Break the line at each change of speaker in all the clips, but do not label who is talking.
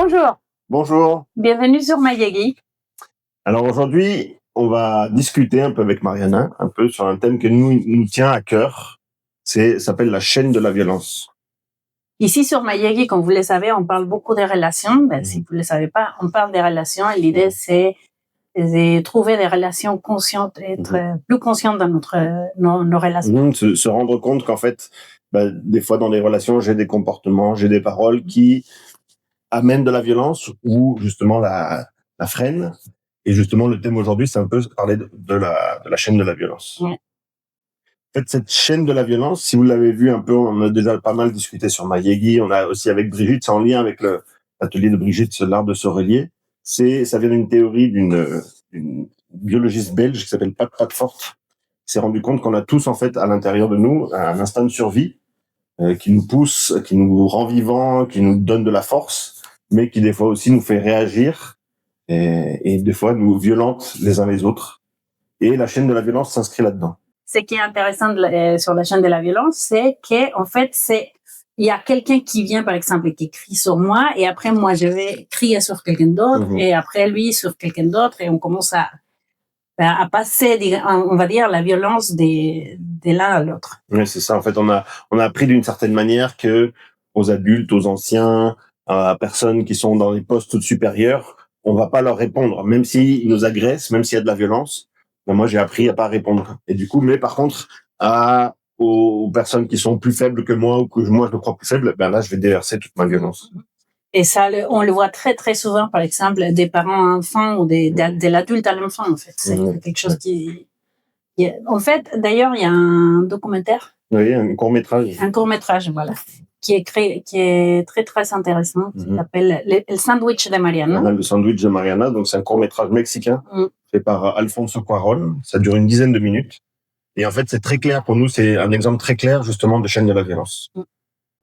Bonjour,
Bonjour.
bienvenue sur Mayagui.
Alors aujourd'hui, on va discuter un peu avec Mariana, un peu sur un thème que nous tient à cœur. Ça s'appelle la chaîne de la violence.
Ici sur Mayagui, comme vous le savez, on parle beaucoup des relations. Si vous ne le savez pas, on parle des relations et l'idée, c'est de trouver des relations conscientes, être plus consciente dans nos relations.
Se rendre compte qu'en fait, des fois dans les relations, j'ai des comportements, j'ai des paroles qui amènent de la violence ou justement la freinent. Et justement, le thème aujourd'hui, c'est un peu parler de la chaîne de la violence.
Ouais.
En fait, cette chaîne de la violence, si vous l'avez vu un peu, on a déjà pas mal discuté sur Mayagui, on a aussi avec Brigitte, c'est en lien avec l'atelier de Brigitte, l'art de se relier. Ça vient d'une théorie d'une biologiste belge qui s'appelle Pat Fort, qui s'est rendu compte qu'on a tous en fait à l'intérieur de nous un instinct de survie qui nous pousse, qui nous rend vivants, qui nous donne de la force, mais qui des fois aussi nous fait réagir et des fois nous violente les uns les autres. Et la chaîne de la violence s'inscrit là-dedans.
Ce qui est intéressant sur la chaîne de la violence, c'est qu'en fait, il y a quelqu'un qui vient, par exemple, et qui crie sur moi, et après, moi, je vais crier sur quelqu'un d'autre, et après, lui, sur quelqu'un d'autre, et on commence à passer, on va dire, la violence de l'un à l'autre.
Oui, c'est ça. En fait, on a appris d'une certaine manière que aux adultes, aux anciens, à personnes qui sont dans les postes supérieurs, on va pas leur répondre, même s'ils nous agressent, même s'il y a de la violence. Moi, j'ai appris à pas répondre. Et du coup, mais par contre, aux personnes qui sont plus faibles que moi ou que moi je me crois plus faible, là, je vais déverser toute ma violence.
Et ça, on le voit très, très souvent, par exemple, des parents à enfants ou de l'adulte à l'enfant, en fait. C'est quelque chose en fait, d'ailleurs, il y a un documentaire.
Oui, un court-métrage.
Un court-métrage, voilà. Qui est très, très intéressant, qui s'appelle Le Sandwich de Mariana.
Voilà, le Sandwich de Mariana. Donc, c'est un court-métrage mexicain fait par Alfonso Cuarón. Ça dure une dizaine de minutes. Et en fait, c'est très clair pour nous. C'est un exemple très clair, justement, de chaîne de la violence.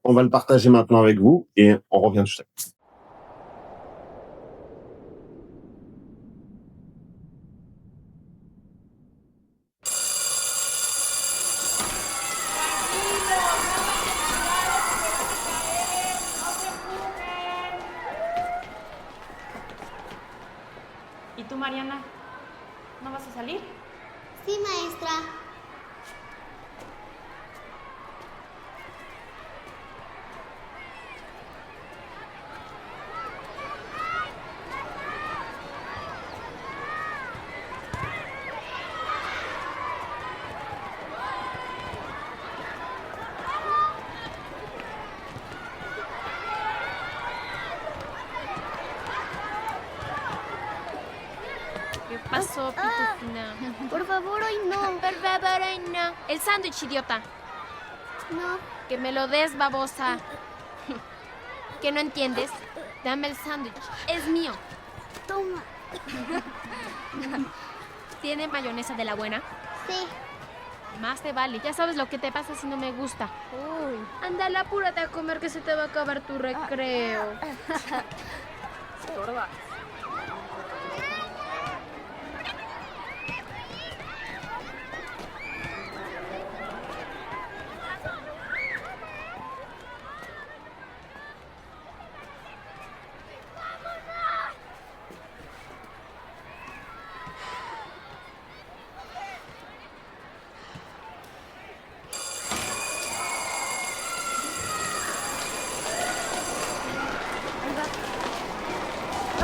On va le partager maintenant avec vous et on revient tout de suite.
¿Y tú, Mariana? ¿No vas a salir?
Sí, maestra.
¿Qué pasó, Pitufina?
Por favor, hoy no.
Por favor, ay, no. El sándwich, idiota.
No.
Que me lo des, babosa. ¿Qué no entiendes? Dame el sándwich. Es mío.
Toma.
¿Tiene mayonesa de la buena?
Sí.
Más te vale. Ya sabes lo que te pasa si no me gusta. Uy. Ándale, apúrate a comer que se te va a acabar tu recreo. Sorda.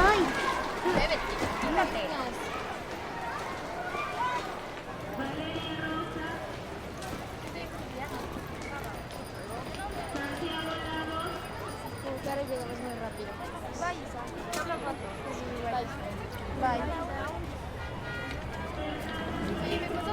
Ay.
Claro, llegamos muy rápido. Bye, Isa. Habla rato. Bye. Oye, ¿me pasó?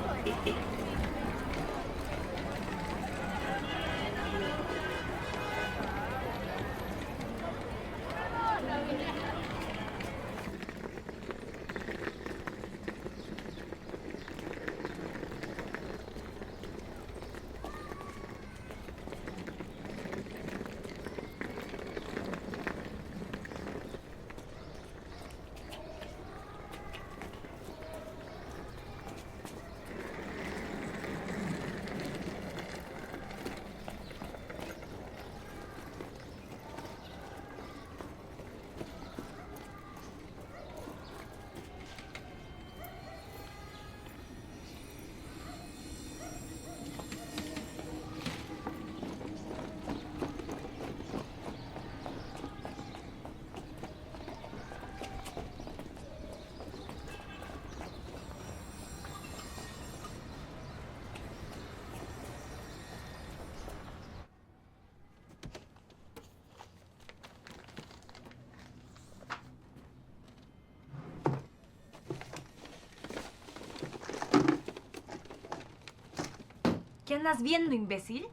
¿Qué andas viendo, imbécil?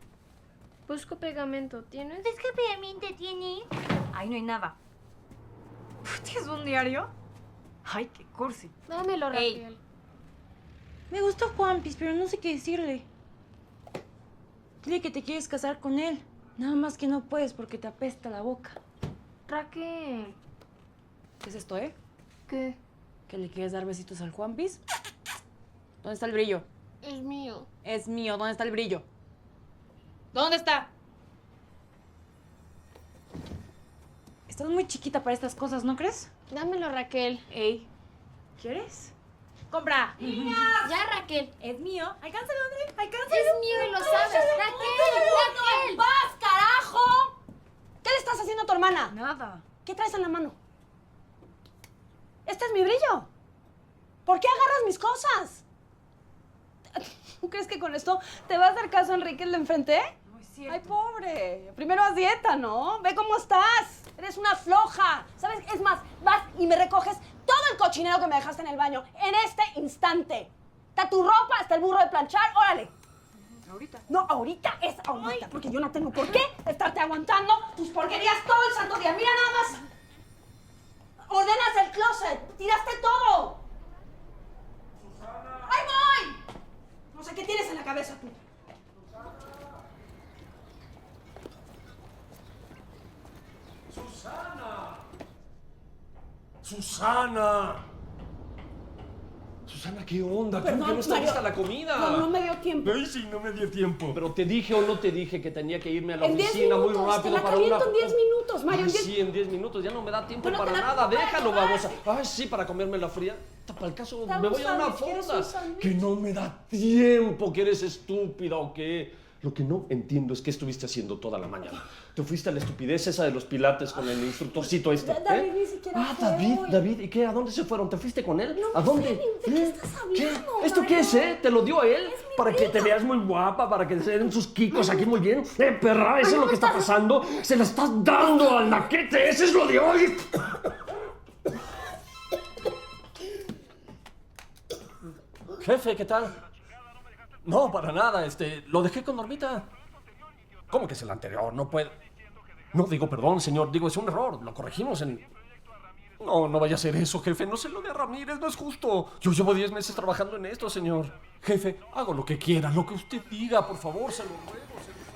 Busco pegamento, ¿tienes?
¿Qué pegamento tiene? Ahí no hay nada. ¿Tienes un diario? Ay, qué cursi.
Dámelo,
Ey.
Raquel.
Me gusta Juanpis, pero no sé qué decirle. Dile que te quieres casar con él. Nada más que no puedes porque te apesta la boca.
Raquel.
¿Qué es esto, eh?
¿Qué?
¿Que le quieres dar besitos al Juanpis? ¿Dónde está el brillo?
Es mío.
Es mío. ¿Dónde está el brillo? ¿Dónde está? Estás muy chiquita para estas cosas, ¿no crees?
Dámelo, Raquel.
Ey, ¿quieres? ¡Compra!
Ya, Raquel.
Es mío. ¡Alcánzalo, André! ¡Alcánzalo!
Es mío y lo sabes. Raquel, Raquel.
¡Vas, carajo! ¿Qué le estás haciendo a tu hermana?
Nada.
¿Qué traes en la mano? Este es mi brillo. ¿Por qué agarras mis cosas? ¿Tú crees que con esto te va a hacer caso Enrique el de enfrente?
No es cierto.
Ay, pobre. Primero haz dieta, ¿no? Ve cómo estás. Eres una floja. ¿Sabes? Es más, vas y me recoges todo el cochinero que me dejaste en el baño en este instante. Está tu ropa, hasta el burro de planchar. Órale.
Ahorita.
No, ahorita es ahorita, porque yo no tengo por qué estarte aguantando tus porquerías todo el santo día. Mira nada más. Ordenas el closet, tiraste todo. ¡Susana! ¡Ahí voy! No sé qué tienes en la cabeza tú.
¡Susana! ¡Susana! Susana, ¿qué onda? ¿Cómo
Perdón,
que no está
Mario.
lista la comida?
No me dio tiempo.
Ay, sí, no me dio tiempo. Pero te dije o no te dije que tenía que irme a la
En 10
oficina muy
minutos,
rápido
te la
para una...
caliento en 10 minutos, Mario.
Ay,
en 10
sí, en 10 minutos. Ya no me da tiempo
Bueno,
para
te la
nada.
pongo para
Déjalo,
comer.
vamos a... Ay, sí, para comerme la fría. Para el caso,
Dame
me
un
voy a una
sándwich, ¿quieres
fonda.
un sándwich?
Que no me da tiempo, que eres estúpida o qué. Lo que no entiendo es qué estuviste haciendo toda la mañana. Te fuiste a la estupidez esa de los pilates con el instructorcito este.
David ni siquiera fue hoy.
David, ¿y qué? ¿A dónde se fueron? ¿Te fuiste con él?
No
¿A dónde?
sé, ¿de qué estás hablando,
¿Esto
Mario?
qué es, ¿Te lo dio a él? Para que te veas muy guapa, para que se den sus kikos aquí muy bien. Perra, eso es lo que está pasando. Se la estás dando al naquete, ese es lo de hoy. Jefe, ¿qué tal? No, para nada, lo dejé con Normita. ¿Cómo que es el anterior? No puede... No, digo, perdón, señor, digo, es un error, lo corregimos en... No, no vaya a ser eso, jefe, no se lo dé a Ramírez, no es justo. Yo llevo 10 meses trabajando en esto, señor. Jefe, hago lo que quiera, lo que usted diga, por favor, se lo ruego, se lo ruego.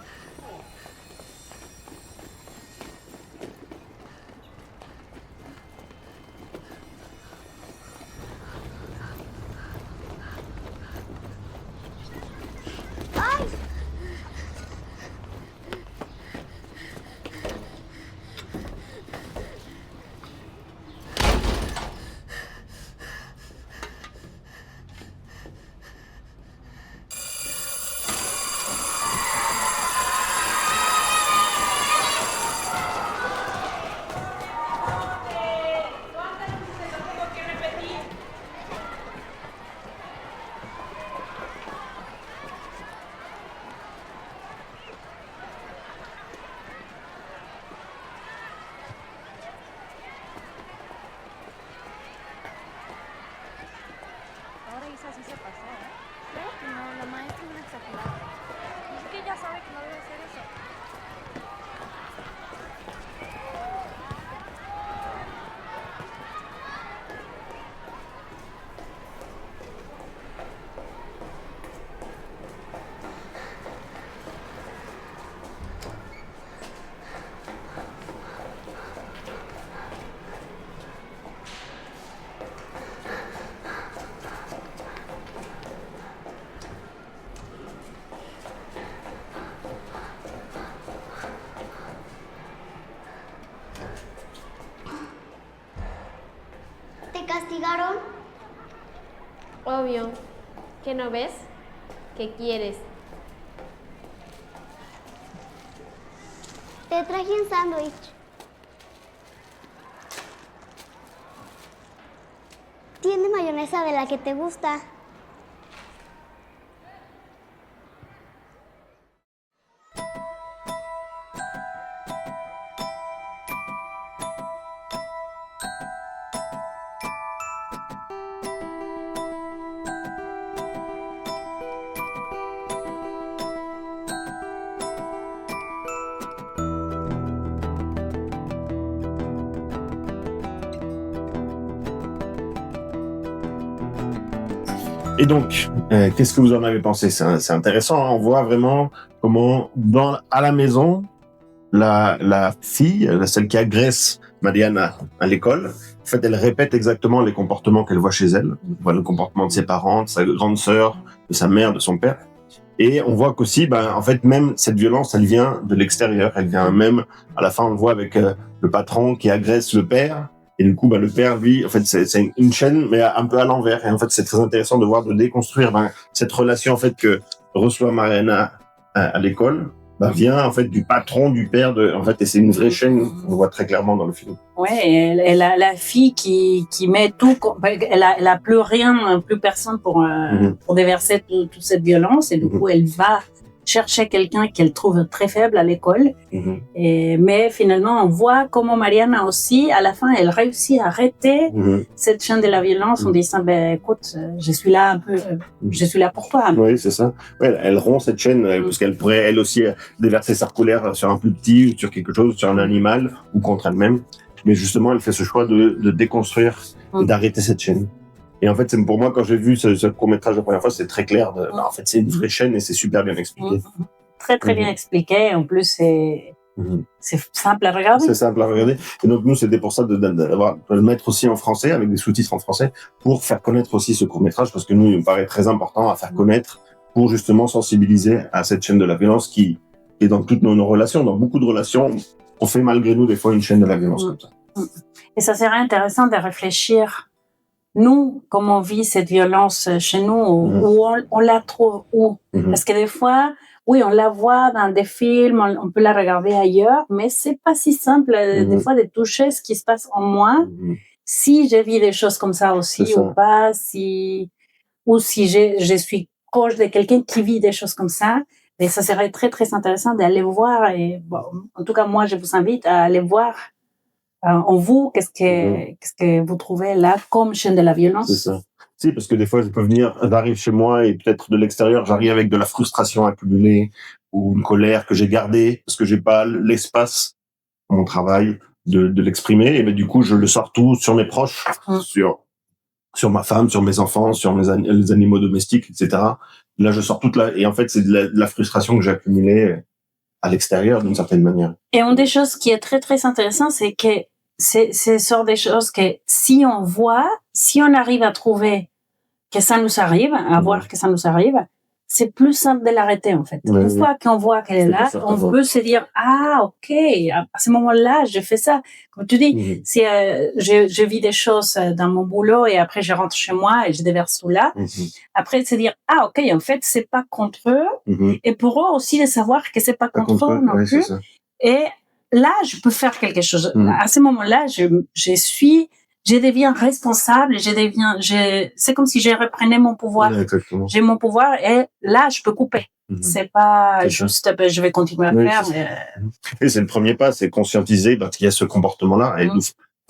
Ahora Isa sí se pasó, ¿eh?
Claro que no, la maestra es una exagerada.
Es que ella sabe que no debe hacer eso.
¿Te castigaron?
Obvio. ¿Qué no ves? ¿Qué quieres?
Te traje un sándwich. Tiene mayonesa de la que te gusta.
Et donc, qu'est-ce que vous en avez pensé? C'est intéressant, hein. On voit vraiment comment, à la maison, la fille, celle qui agresse Mariana à l'école, en fait, elle répète exactement les comportements qu'elle voit chez elle. Elle voit le comportement de ses parents, de sa grande sœur, de sa mère, de son père. Et on voit qu'aussi, en fait, même cette violence, elle vient de l'extérieur. Elle vient même, à la fin, on le voit avec le patron qui agresse le père. Et du coup, le père, lui, en fait, c'est une chaîne, mais un peu à l'envers. Et en fait, c'est très intéressant de voir, de déconstruire cette relation, en fait, que reçoit Mariana à l'école, vient, en fait, du patron, du père, en fait, et c'est une vraie chaîne, on le voit très clairement dans le film.
Ouais, elle a la fille qui met tout, elle a plus rien, plus personne pour déverser toute cette violence, et du coup, elle va chercher quelqu'un qu'elle trouve très faible à l'école. Mais finalement, on voit comment Mariana aussi, à la fin, elle réussit à arrêter cette chaîne de la violence en disant, écoute, je suis là un peu, je suis là pour toi.
Oui, c'est ça. Ouais, elle rompt cette chaîne parce qu'elle pourrait, elle aussi, déverser sa colère sur un plus petit, ou sur quelque chose, sur un animal, ou contre elle-même. Mais justement, elle fait ce choix de déconstruire et d'arrêter cette chaîne. Et en fait, pour moi, quand j'ai vu ce court-métrage la première fois, c'est très clair. En fait, c'est une vraie chaîne et c'est super bien expliqué.
Très, très bien expliqué. En plus, c'est simple à regarder.
C'est simple à regarder. Et donc, nous, c'était pour ça de le mettre aussi en français, avec des sous-titres en français, pour faire connaître aussi ce court-métrage, parce que nous, il me paraît très important à faire connaître, pour justement sensibiliser à cette chaîne de la violence qui est dans toutes nos relations, dans beaucoup de relations. On fait malgré nous, des fois, une chaîne de la violence comme ça.
Et ça serait intéressant de réfléchir, nous, comment on vit cette violence chez nous, où on la trouve où. Parce que des fois, oui, on la voit dans des films, on peut la regarder ailleurs, mais c'est pas si simple, des fois, de toucher ce qui se passe en moi, si je vis des choses comme ça aussi ou pas, ou si je suis proche de quelqu'un qui vit des choses comme ça. Et ça serait très, très intéressant d'aller voir. Et bon, en tout cas, moi, je vous invite à aller voir en vous, qu'est-ce que vous trouvez là comme chaîne de la violence.
C'est ça. Si, parce que des fois, j'arrive chez moi et peut-être de l'extérieur, j'arrive avec de la frustration accumulée ou une colère que j'ai gardée parce que j'ai pas l'espace dans mon travail de l'exprimer. Et du coup, je le sors tout sur mes proches, sur ma femme, sur mes enfants, sur les animaux domestiques, etc. Là, je sors et en fait, c'est de la frustration que j'ai accumulée à l'extérieur d'une certaine manière.
Et une des choses qui est très, très intéressant, c'est que c'est sort des choses que si on arrive à trouver que ça nous arrive, à voir que ça nous arrive, c'est plus simple de l'arrêter, en fait. Une fois qu'on voit qu'elle est là, on peut se dire, ok, à ce moment-là, je fais ça. Comme tu dis, si je vis des choses dans mon boulot et après je rentre chez moi et je déverse tout là, après se dire, ok, en fait, c'est pas contre eux. Et pour eux aussi de savoir que c'est pas contre eux non plus. Et là, je peux faire quelque chose. À ce moment-là, je deviens responsable, c'est comme si je reprenais mon pouvoir. J'ai mon pouvoir et là, je peux couper. C'est pas juste, je vais continuer à faire.
Et c'est le premier pas, c'est conscientiser qu'il y a ce comportement-là. Et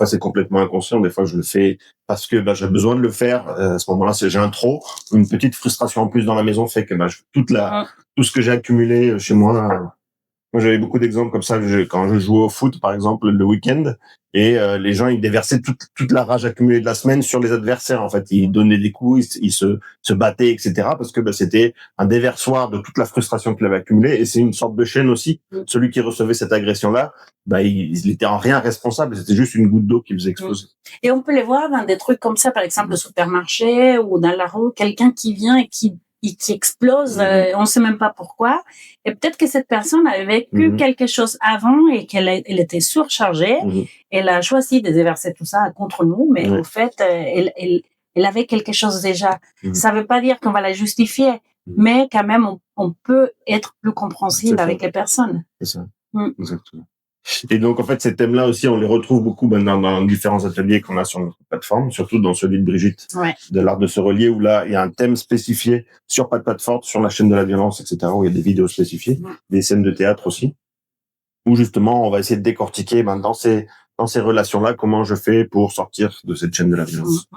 c'est complètement inconscient. Des fois, je le fais parce que j'ai besoin de le faire. À ce moment-là, j'ai un trop. Une petite frustration en plus dans la maison fait que tout ce que j'ai accumulé chez moi. Moi, j'avais beaucoup d'exemples comme ça quand je jouais au foot, par exemple, le week-end, et les gens, ils déversaient toute la rage accumulée de la semaine sur les adversaires. En fait, ils donnaient des coups, ils se battaient, etc. Parce que c'était un déversoir de toute la frustration qu'il avait accumulée, et c'est une sorte de chaîne aussi. Celui qui recevait cette agression-là, il était en rien responsable. C'était juste une goutte d'eau qui faisait exploser.
Et on peut les voir dans des trucs comme ça, par exemple, au supermarché ou dans la rue, quelqu'un qui vient et qui explose, on sait même pas pourquoi. Et peut-être que cette personne avait vécu quelque chose avant et qu'elle était surchargée. Elle a choisi de déverser tout ça contre nous, mais en fait, elle avait quelque chose déjà. Ça veut pas dire qu'on va la justifier, mais quand même, on peut être plus compréhensible avec les personnes.
C'est ça. Exactement. Et donc, en fait, ces thèmes-là aussi, on les retrouve beaucoup dans différents ateliers qu'on a sur notre plateforme, surtout dans celui de Brigitte, de l'art de se relier, où là, il y a un thème spécifié sur Pas de patte forte, sur la chaîne de la violence, etc., où il y a des vidéos spécifiées, des scènes de théâtre aussi, où justement, on va essayer de décortiquer dans ces relations-là, comment je fais pour sortir de cette chaîne de la violence.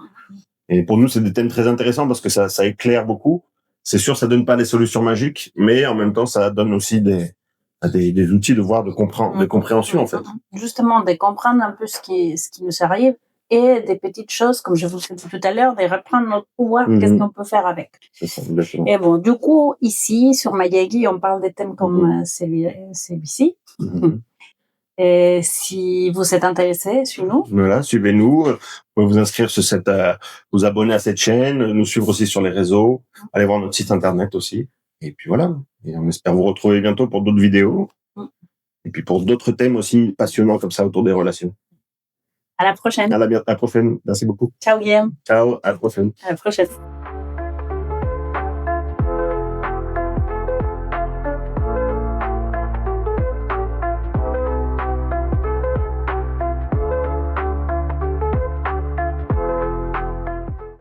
Et pour nous, c'est des thèmes très intéressants parce que ça éclaire beaucoup. C'est sûr, ça donne pas des solutions magiques, mais en même temps, ça donne aussi des outils de compréhension, en fait.
Justement, de comprendre un peu ce qui nous arrive. et des petites choses, comme je vous ai dit tout à l'heure, de reprendre notre pouvoir, qu'est-ce qu'on peut faire avec.
C'est ça, exactement.
Et bon, du coup, ici, sur Mayagi, on parle des thèmes comme celui-ci. Et si vous êtes intéressé sur nous.
Voilà, suivez-nous. Vous pouvez vous inscrire sur vous abonner à cette chaîne, nous suivre aussi sur les réseaux, allez voir notre site internet aussi. Et puis voilà. Et on espère vous retrouver bientôt pour d'autres vidéos. Et puis pour d'autres thèmes aussi passionnants comme ça autour des relations.
À la prochaine.
À la prochaine. Merci beaucoup.
Ciao, Guillaume.
Ciao, à la prochaine.
À la prochaine.